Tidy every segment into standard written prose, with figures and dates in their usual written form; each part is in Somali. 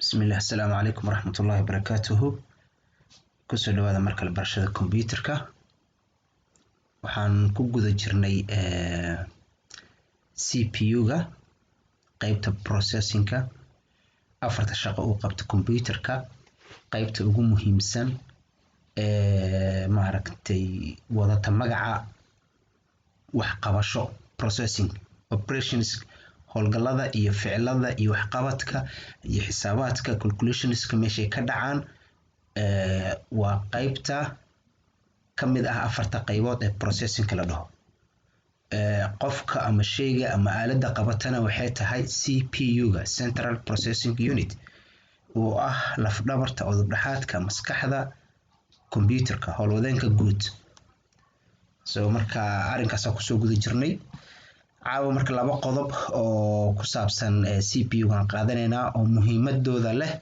بسم الله السلام عليكم ورحمة الله وبركاته kusoo dhawaada mar kale barashada computerka waxaan ku guda jirnay CPU-ga qaybta processing-ka afarta shaqo uu qabto computerka qaybta ugu muhiimsan maaragtay wadata magaca wax qabasho processing operations howlgallada iyo ficilada iyo wax qabadka iyo xisaabaadka calculationska meeshay ka dhacaan waa qaybta kamid ah afarta qaybood ee processing la dhaho qofka ama shayga ama aaladda qabatana waxay tahay CPU-ga Central Processing Unit oo ah laf dhabarta oo dhaxaadka maskaxda computerka howlwadeenka guud marka arrinkaas ku soo guda jirnay caawa marka laba qodob oo ku saabsan CPU-ga qaadanayna oo muhiimadooda leh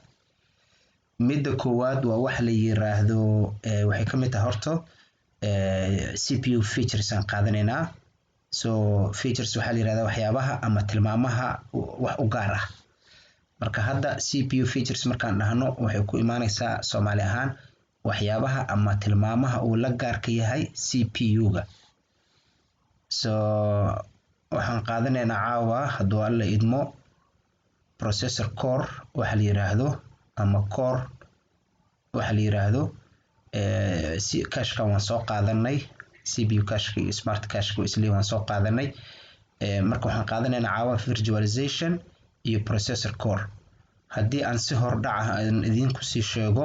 midda koowaad waa wax la yiraahdo waxay ka mid tahay horto CPU features aan qaadanayna features waxa la yiraahdaa waxyaabaha ama tilmaamaha wax u gaar ah marka hadda CPU features markaan dhahno waxay ku imaanaysaa Soomaali ahaan waxyaabaha ama tilmaamaha uu la gaarka yahay CPU-ga waxaan qaadanaynaa caawa hadduu alla idmo processor core waxa la yiraahdo ama core waxa la yiraahdo cache-ka waan soo qaadanay CPU cache-ka iyo smart cache-ka isla waan soo qaadanay marka waxaan qaadanaynaa caawa virtualization iyo processor core haddii aan si hordhac ah aan idinku sii sheego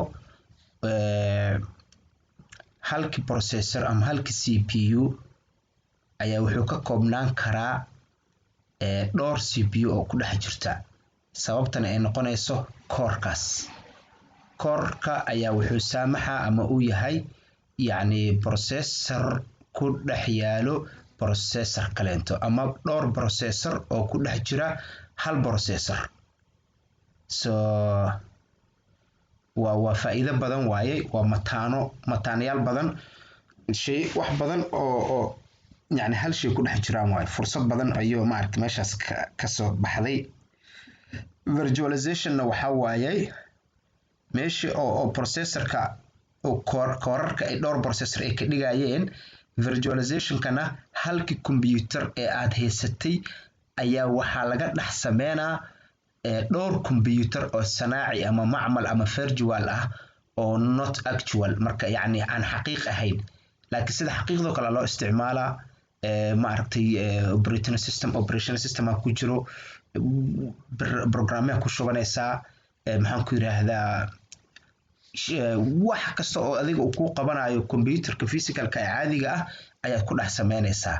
halkii processor ama halkii CPU ayaa wuxuu ka koobnaan karaa dhowr CPU oo ku dhex jirta sababtana ay noqonayso core-ka ayaa wuxuu saamaxa ama uu yahay yacni processor ku dhex yaalo processor kaleento ama dhowr processor oo ku dhex jira hal processor waa faa'iido badan waaye waa mataanayaal badan shay wax badan oo يعني هل شيء كل حجران واي فرصة بدن أيوة ما أعرف ماشي كسر بحذي virtualization وحواي ماشي أو processor كا أو core كإدار processor كده جايين virtualization كنا هل كمبيوتر قاعد هي ستي أيوة وحلقات نحسبنا دور كمبيوتر أو صناعي أما معمل أما virtual أو not actual مركا يعني عن حقيقة هين لكن سيد حقيقة كلا لا استعمالها ما عرفتي operation system ku jiro programme ku shubanaysa maxaan ku yiraahdaa wax kasta oo adiga ku qabanayo computerka physicalka caadiga ah ayaa ku dhex sameynaysa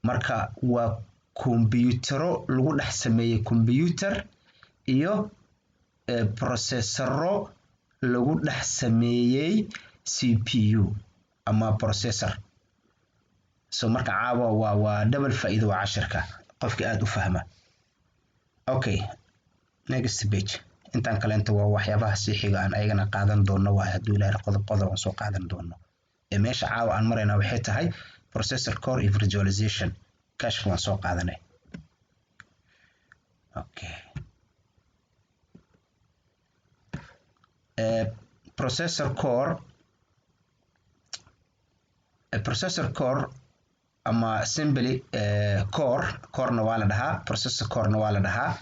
marka waa computerro lagu dhex sameeyay computer iyo processoro lagu dhex sameeyay CPU ama processor marka caawa waa double faa'iido waa 10ka qofkii aad u fahma okay next page intaan kale inta waa waxyaabaha si xiga aan ayagana qaadan doono waa haduu ilaahay qodob aan soo qaadan doono meesha caawa aan marayna waxay tahay processor core and virtualization cache waan soo qaadanay okay processor core ama assembly core na waa la dhahaa processor core na waa la dhahaa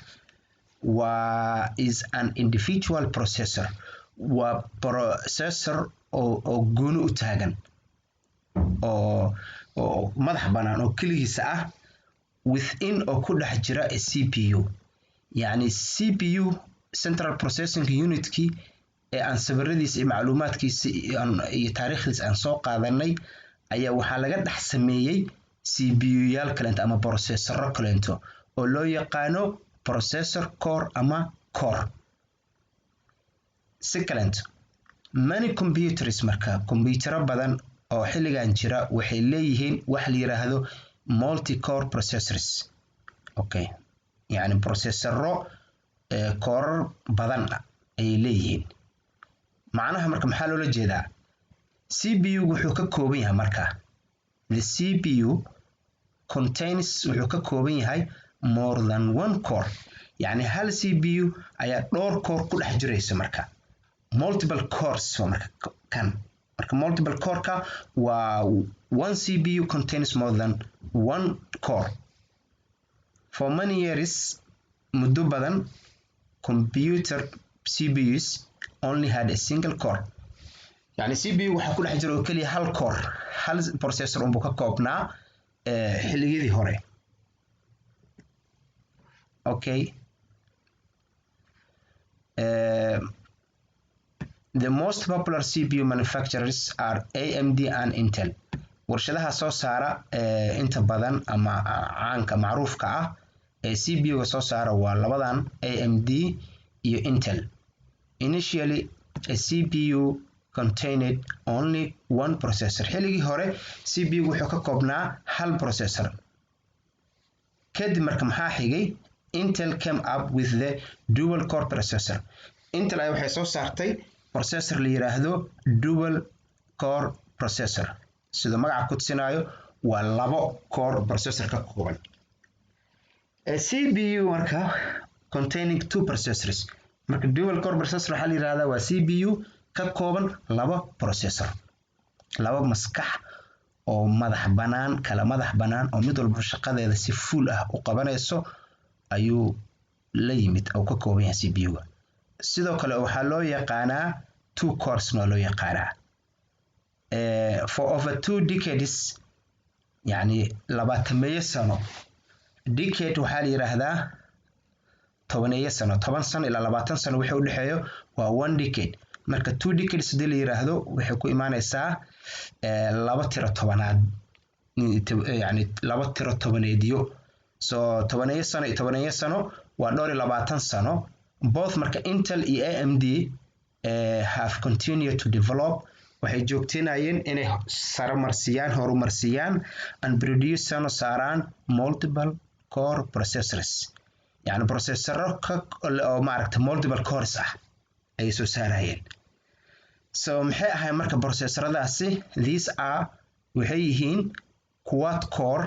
is an individual processor waa processor oo gooni u taagan oo madax banaan oo kaligiisa ah within oo ku dhex jira CPU yani CPU Central Processing Unit-ki ee aan sawiradiisa iyo macluumaadkiisa iyo taariikhdiisa aan soo qaadanay ayaa waxaa laga dhex sameeyay CPU-yaal kaleento ama processor kaleento oo loo yaqaano processor core ama core si kaleento many computers marka computerro badan oo xilligan jira waxay leeyihiin wax la yiraahdo multi core processors okay yani processoro core badan ay leeyihiin macnaha marka maxaa loola jeedaa CPU wuxuu ka kooban yahay marka the CPU contains wuxuu ka kooban yahay more than one core يعني hal CPU ayaa dhowr core ku dhex jiraysa marka multiple cores waa marka kan marka multiple core ka waa one CPU contains more than one core for many years muddo badan computer CPUs only had a single core يعني CPU waxa ku dhex jira oo kaliya hal core hal processor uu ka koobnaa xilligii hore okay the most popular CPU manufacturers are AMD and Intel warshadaha soo saara inta badan ama caanka macruufka ah ee CPU ga soo saara waa labadan AMD iyo Intel initially a CPU contained only one processor xilligii hore CPU wuxuu ka koobnaa hal processor kadib marka maxaa xigay Intel came up with the dual core processor Intel ay waxay soo saartay processor la yiraahdo dual core processor sida magaca ku tusinayo waa labo core processor ka kooban a CPU marka containing two processors marka dual core processor waxa la yiraahdaa waa CPU ka kooban laba processor laba maskax oo kala madax banaan oo mid walba shaqadeeda si full ah u qabanayso ayuu la yimid oo ka kooban yahay CPU-ga sidoo kale waxa loo yaqaanaa two cores no loo yaqaanaa for over 2 decades yani 20 sano decade waxa la yiraahdaa 10 sano 10 sano ilaa 20 sano wixii u dhaxeeyo waa 1 decade marka 2 decades hadii la yiraahdo waxay ku imaanaysaa laba tiro tobanaad yani laba tiro tobaneedyo so 10 sano iyo 10 sano waa dhowr 20 sano both marka Intel iyo AMD have continued to develop waxay joogteynayeen inay horumarsiyaan and produce sano saaraan multiple core processors yani processor oo maaragtay multiple cores ah ay soo saarayeen so maxay ahay marka processoradaasi these are waxay yihiin quad core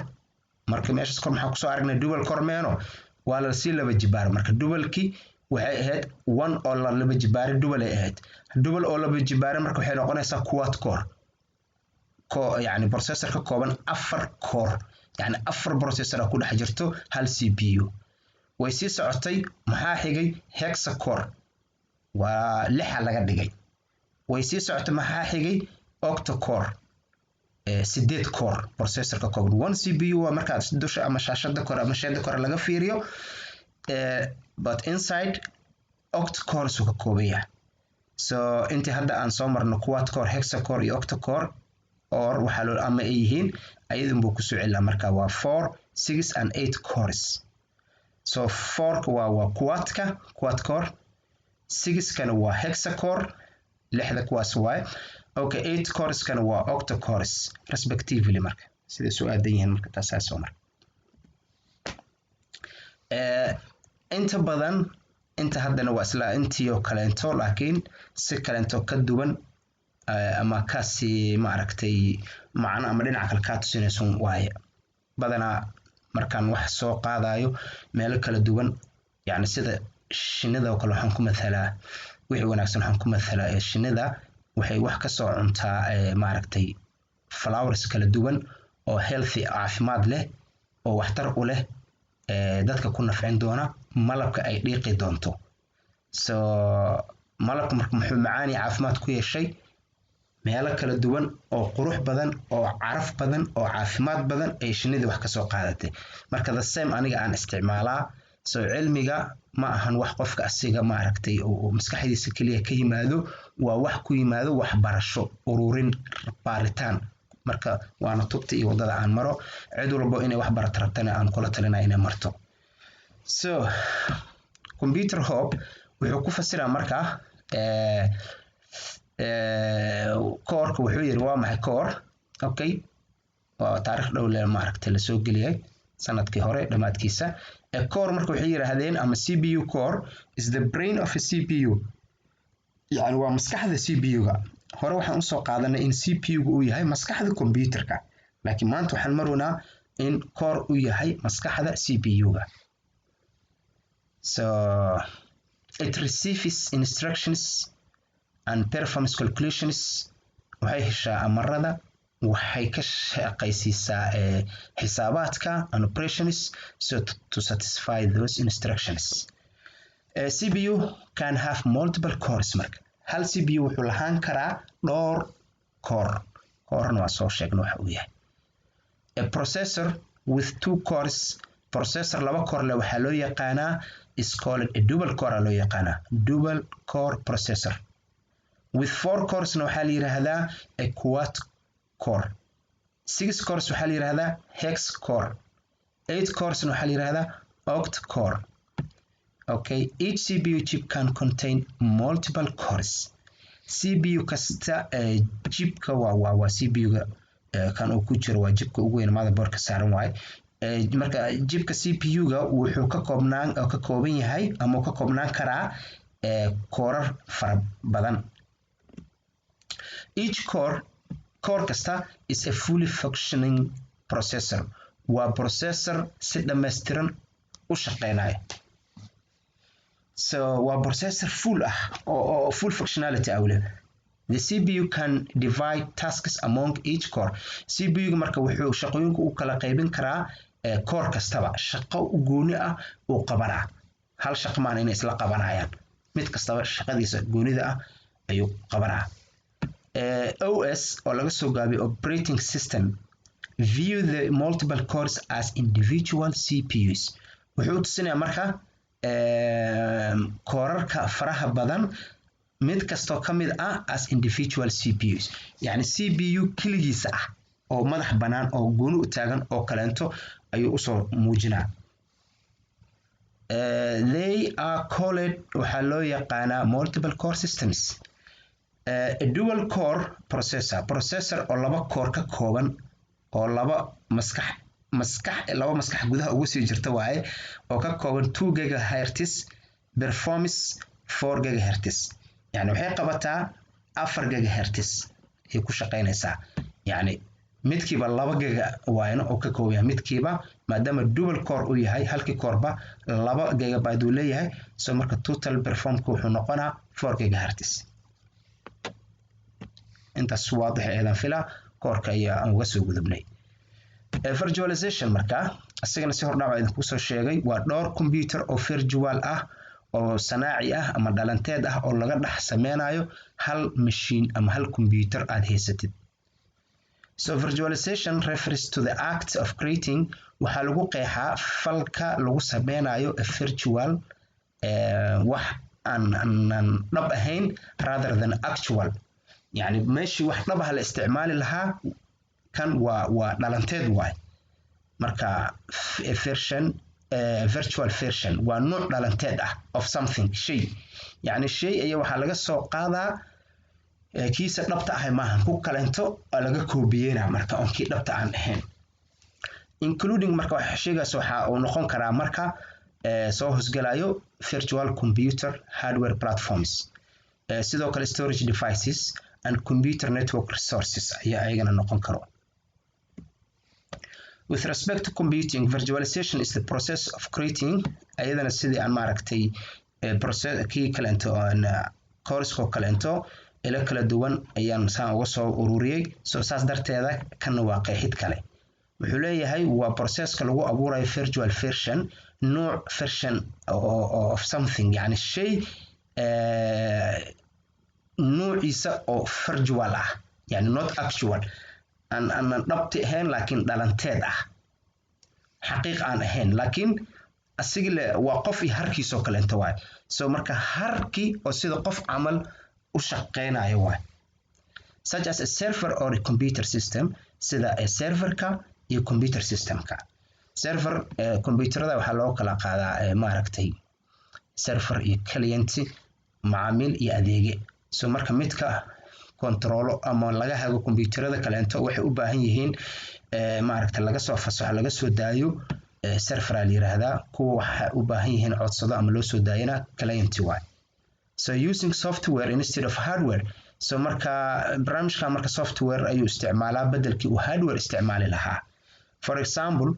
marka meeshaas kor maxaa ku soo aragnay dual core meeno waa la sii laba jibaar marka dualki waxay ahayd one oo la laba jibaar dual ay ahayd dual oo laba jibaar marka waxay noqonaysaa quad core yani processor ka kooban 4 core yani 4 processor ku dhex jirto hal CPU way sii socotay maxaa xigay hexa core waa 6 laga dhigay way sii socotay maxaa xigay octa core 8 core processor ka kooban one CPU waa marka dusha ama shaashada core ama shayda core laga fiiriyo but inside octa core soo ka kooban yahay so inta hadda aan soo marno quad core hexa core iyo octa core or waxa loo ama ay yihiin ayadun buu ku soo celaa marka waa 4 6 and 8 cores so 4 waa quad core 6 kana waa hexa core lixda kuwaas waay okay 8 cores kana waa octa cores respectively marka sida soo aadan yihiin marka taas soo mar inta badan inta haddana waa isla intii oo kaleento laakiin si kaleento ka duwan ama kaasi ma aragtay macna ama dhinaca kale ka tusinayso waaye badana markaan wax soo qaadayo meel kala duwan yani sida shinida oo kale waxaan ku mathalaa wixii wanaagsan waxaan ku mathalaa shinida waxay wax ka soo cuntaa ma aragtay flowers kala duwan oo healthy caafimaad leh oo waxtar u leh dadka ku nafcin doona malabka ay dhiiqi doonto so malabka marka muxuu macaani caafimaad ku yeeshay meelo kala duwan oo qurux badan oo caraf badan oo caafimaad badan ay shinida wax ka soo qaadatay marka the same aniga aan isticmaalaa so cilmiga ma ahan wax qofka asiga ma aragtay oo maskaxdiisa kaliya ka yimaado waa wax ku yimaado wax barasho ururin baaritaan marka waana tubta iyo wadada aan maro cid walba inay wax barato rabtana aan kula talinaa inay marto so computer hub wuxuu ku fasiraa marka core wuxuu yiri waa maxay core okay waa taariikh dhow leh ma aragtay la soo geliyay sanadkii hore dhamaadkiisa core marka waxay yiraahdeen ama CPU core is the brain of a CPU yani waa maskaxda CPU-ga hore waxaan u soo qaadanay in CPU-gu uu yahay maskaxda computerka laakiin maanta waxaan maroonaa in core uu yahay maskaxda CPU-ga So it receives instructions and performs calculations. waxay heshaa amarada, waxay ka shaqaysiisaa xisaabaadka and operations so to satisfy those instructions. CPU can have multiple cores. marka hal CPU wuxuu lahaan karaa dhowr core. corena waa soo sheegna waxa uu yahay. A processor with 2 cores, processor laba core leh waxaa loo yaqaanaa is called a dual core loo yaqaanaa dual core processor. With 4 cores na waxaa la yiraahdaa a quad core. 6 cores waxaa la yiraahdaa hex core. 8 cores na waxaa la yiraahdaa oct core. Okay, each CPU chip can contain multiple cores. CPU kasta chipka waa CPU-ga kan uu ku jiro waa chipka ugu weyn motherboard-ka saaran waaye. marka chipka CPU-ga wuxuu ka kooban yahay ama ka koobnaan karaa koorar fara badan. Each core kasta is a fully functioning processor. waa processor si dhammaystiran u shaqeynaya. So waa processor full ah oo full functionality ah leh. The CPU can divide tasks among each core. CPU-ga marka wuxuu shaqooyinka u kala qaybin karaa core kastaba shaqo u gooni ah oo qabanaa. hal shaqo maan inay isla qabanayaan. mid kastaba shaqadiisa goonida ah ayuu qabanaa. OS oo laga soo gaabiyo operating system view the multiple cores as individual CPUs. wuxuu tusinayaa marka koorarka faraha badan mid kastoo ka mid ah as individual CPUs. yani CPU keligiisa ah oo madax bannaan oo gooni u taagan oo kaleento ayuu usoo muujinaa. They are called waxaa loo yaqaanaa multiple core systems. A dual core processor oo laba core ka kooban oo laba maskax gudaha ugu sii jirta waaye oo ka kooban 2 GHz performance 4 GHz. yani waxay qabataa 4 GHz ay ku shaqeynaysaa. yani midkiiba 2 GB waayna oo ka kooban midkiiba maadaama dual core uu yahay halkii koreba 2 GB uu leeyahay. so marka total performance wuxuu noqonaa 4 GHz. intaas waadix eedan fila koorka ayaa aan uga soo gudubnay. Virtualization marka asagana si hordhac idinku soo sheegay waa dhowr computer oo virtual ah oo sanaaci ah ama dhalanteed ah oo laga dhex sameynayo hal machine ama hal computer aad haysatid. So virtualization refers to the act of creating waxaa lagu qeexaa falka lagu sameynayo a virtual wax aan dhab ahayn rather than actual. يعني ماشي wax dhab ah la isticmaali lahaa kan waa dhalanteed waay. marka virtual version waa nooc dhalanteed ah of something shay. yani shay ayaa waxaa laga soo qaadaa kiisa dhabta ah maahan ku kaleento laga koobiyeyna marka on kii dhabta aan ahayn. including marka shaygaas waxa uu noqon karaa marka soo hosgalayo virtual computer hardware platforms. sidoo kale storage devices and computer network resources ayaa ayagana noqon karo. With respect to computing, virtualization is the process of creating ayadana sidii aan maaragtay process kii kaleento aan course-ko kaleento ila kala duwan ayaan saan uga soo ururiyay. soo saas darteeda kana waa qeexid kale. wuxuu leeyahay waa processka lagu abuurayo virtual version nooc version of something yani shay nuuciisa oo virtual ah yani not actual aan dhabti ahayn laakiin dhalanteed ah xaqiiq aan ahayn laakiin asigile waa qof iyo harkiisoo kaleento waay. so marka harkii oo sida qof camal u shaqeynayo waay. such as a server or a computer system sida serverka iyo computer systemka. server computerada waxaa loo kala qaadaa maaragtay server iyo client macaamiil iyo adeege. so marka midka controlo ama laga hago computerada kaleento waxay u baahan yihiin maaragtay laga soo fasaxo laga soo daayo server la yiraahdaa. kuwa waxa u baahan yihiin codsado ama loo soo daayana client waay. so using software instead of hardware. so marka barnaamijka marka software ayuu isticmaalaa bedelkii uu hardware isticmaali lahaa. for example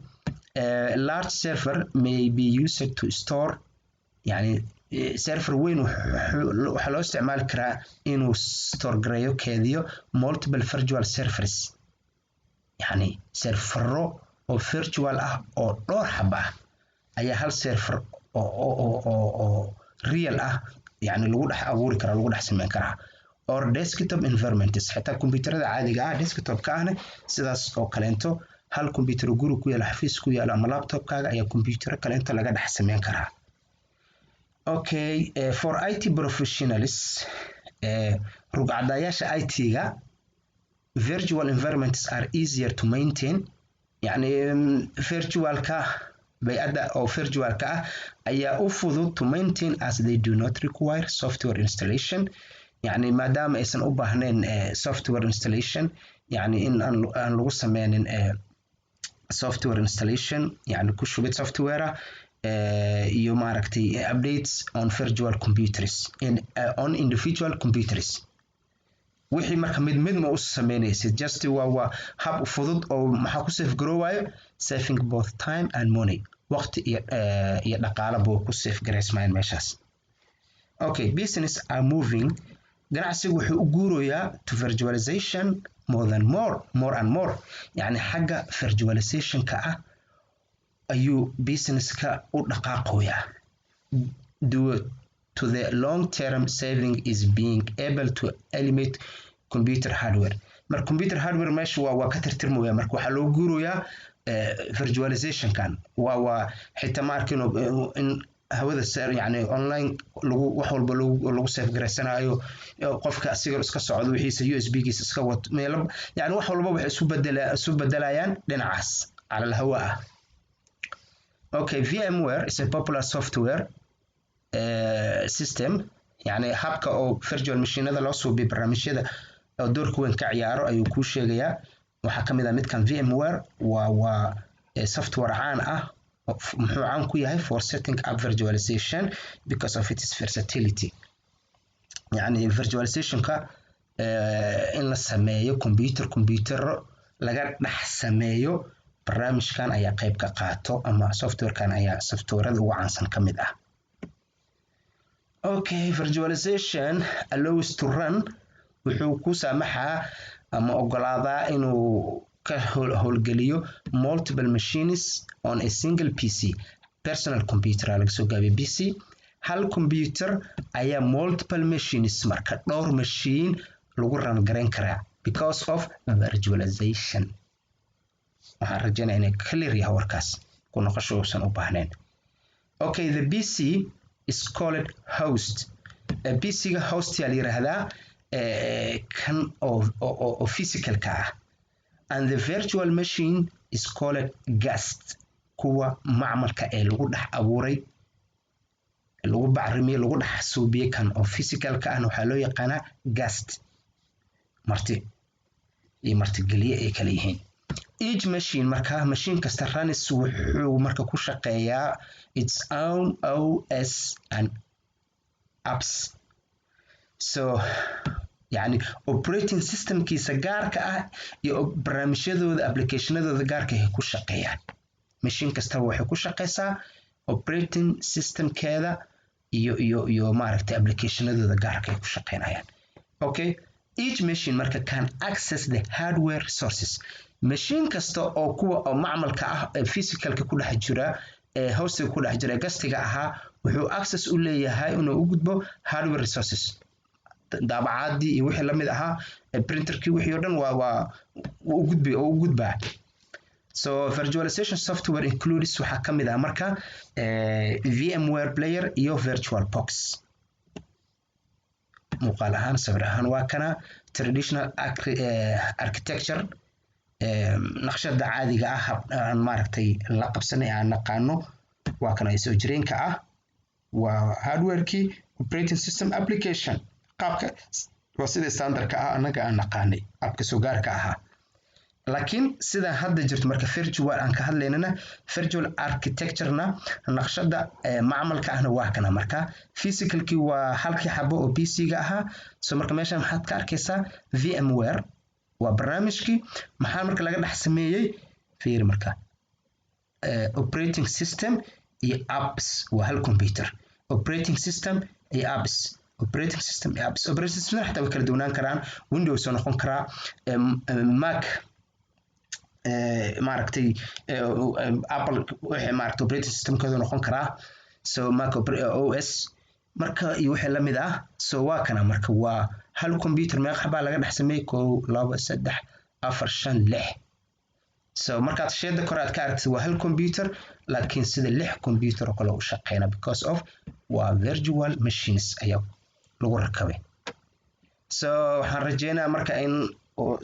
a large server may be used to store يعني server weyn waxa loo isticmaali karaa inuu store gareeyo keediyo multiple virtual servers يعني servero oo virtual ah oo dhowr xaba ah ayaa hal server oo real ah يعني lagu dhex abuuri karaa lagu dhex sameyn karaa or desktop environments xitaa kombiyuutarada caadiga ah desktop-ka ahna sidaas oo kaleento hal kombiyuutar guri ku yaala xafiis ku yaala ama laptop-kaaga ayaa kombiyuutar kaleento laga dhex sameyn karaa. Okay, for IT professionals, rugcadayaasha IT-ga virtual environments are easier to maintain. يعني virtual-ka bay'ada oo virtual-ka ah ayaa u fudud to maintain as they do not require software installation. يعني maadaama aysan u baahnayn software installation يعني in aan lagu sameynin software installation يعني ku shubid software iyo maaragtay updates on virtual computers on individual computers wixii marka mid ma u sameynaysid just waa hab fudud oo maxaa ku save garoowayo saving both time and money waqti iyo dhaqaale buu ku save gareysmaan meeshaas. Okay, business are moving ganacsigu wuxuu u guurayaa to virtualization more and more يعني xagga virtualization-ka ah ayuu business-ka u dhaqaaqoyaa due to the long-term saving is being able to eliminate computer hardware. Marka computer hardware meesha waa ka tirtirmaya marka waxaa loo guurayaa virtualization-kan waa xitaa ma arkino in hawada يعني online lagu wax walba lagu save gareysanayo qofka asiga iska socdo wixiisa USB-giisa iska wato meel يعني wax walba waxay isu bedelayaan dhinacaas على الهواء. Okay, VMware is a popular software system يعني habka oo virtual machine-ada loo soo biyo barnaamijyada oo doorka weyn ka ciyaaro ayuu ku sheegayaa waxaa kamid ah midkan VMware waa software caan ah muxuu caan ku yahay for setting up virtualization because of its versatility يعني virtualization-ka in la sameeyo computer laga dhex sameeyo barnaamijkan ayaa qayb ka qaato ama software-kan ayaa software-ada ugu caansan ka mid ah. Okay, virtualization allows to run wuxuu ku saamaxaa ama ogolaadaa inuu ka howlgeliyo multiple machines on a single PC personal computer laga soo gaabiyo PC hal computer ayaa multiple machines marka dhowr machine lagu run gareyn karaa because of virtualization. waxaan rajaynayaa inay clear yahay warkaas ku noqosho uusan u baahnayn. Okay, the PC is called host. PC-ga host yaa la yiraahdaa kan oo physical-ka ah and the virtual machine is called guest kuwa macmalka ee lagu dhex abuuray lagu bacrimiyay lagu dhex suubiyay kan oo physical-ka ah waxaa loo yaqaanaa guest marti geliye ay kala yihiin. Each machine marka machine kasta runs wuxuu marka ku shaqeeyaa its own OS and apps. So يعني operating system-kiisa gaarka ah iyo barnaamijyadooda application-adooda gaarka ah ku shaqeeyaan. Machine kasta waxay ku shaqeysaa operating system-keeda iyo maaragtay application-adooda gaarka ah ku shaqeynayaan. Okay, each machine marka can access the hardware resources. machine kasta oo kuwa oo macmalka ah ee physical-ka ku dhex jira ee hostiga ku dhex jira gastiga ahaa wuxuu access u leeyahay inuu u gudbo hardware resources daabacaadii iyo wixii la mid ahaa printerkii wixii oo dhan waa u gudbaa. So virtualization software includes waxaa ka mid ah marka VMware player iyo VirtualBox. muuqaal ahaan sawir ahaan waa kana traditional architecture naqshada caadiga ah aan maaragtay la qabsanay aan naqaano waa kana soo jireenka ah waa hardware-kii operating system application qaabka waa sida standardka ah anaga aan naqaanay qaabka soo gaarka ahaa laakiin sida hadda jirto marka virtual aan ka hadlaynana virtual architecture-na naqshada macmalka ahna waa kana marka physical-kii waa halkii xabo oo PC-ga ahaa soo marka meeshan waxaad ka arkaysaa VMware waa barnaamijkii maxaa marka laga dhex sameeyay fiir marka operating system iyo apps waa hal computer operating system iyo apps operating system iyo apps operating system xataa way kala duwanaan karaan windows oo noqon karaa mac maaragtay apple waxay maaragtay operating systemkooda noqon karaa so mac os marka iyo wixii la mid ah so waa kana marka waa hal computer meeqa xabaa laga dhex sameeyay 1 2 3 4 5 6 so markaad sheeda kor aad ka aragtid waa hal computer laakiin sida 6 computer oo kale u shaqeynaa because of waa virtual machines ayaa lagu rakabay so waxaan rajeynayaa marka in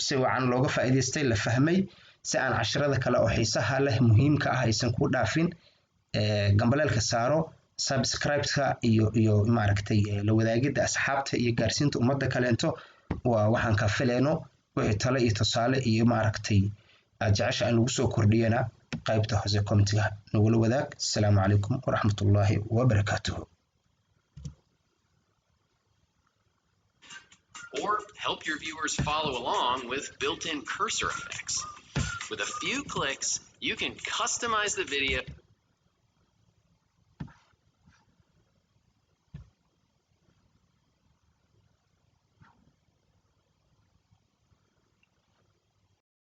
si wacan looga faa'iideystay la fahmay si aan casharada kale oo xiisaha leh muhiimka ah aysan ku dhaafin gambaleelka saaro subscribe-ka iyo maaragtay la wadaagida asxaabta iyo gaarsiinta ummadda kaleento waa waxaan ka filayno wixii talo iyo tusaale iyo maaragtay aad jecesha in lagu soo kordhiyana qaybta hoose commentiga nagula wadaag. Assalaamu calaykum waraxmatullaahi wabarakaatuhu. Or help your viewers follow along with built-in cursor effects. With a few clicks, you can customize the video